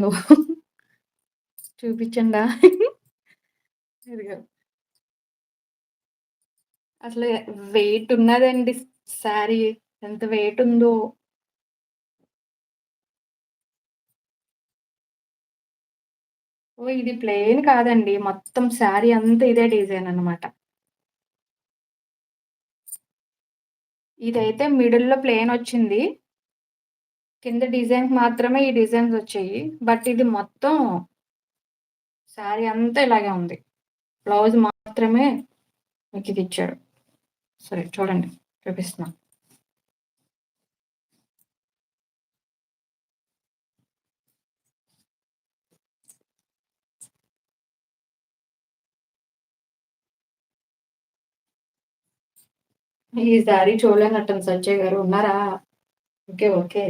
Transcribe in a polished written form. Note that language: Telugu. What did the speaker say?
ఓహ్! చూపిచ్చండా? ఇదిగో. అసలు వెయిట్ ఉన్నదండి శారీ. ఎంత వెయిట్ ఉందో. ఓహ్! ఇది ప్లెయిన్ కాదండి. మొత్తం శారీ అంతా ఇదే డిజైన్ అన్నమాట. ఇదైతే మిడిల్‌లో ప్లెయినొచ్చింది. కింద డిజైన్‌కి మాత్రమే ఈ డిజైన్స్ వచ్చాయి. బట్ ఇది మొత్తం శారీ అంతా ఇలాగే ఉంది. బ్లౌజ్ మాత్రమే మీకిదిచ్చాడు. సరే చూడండి. చూపిస్తున్నా. ఈ శారీ చూడలేనట్టుంది సత్య గారు. ఉన్నారా? ఓకే. ఓకే.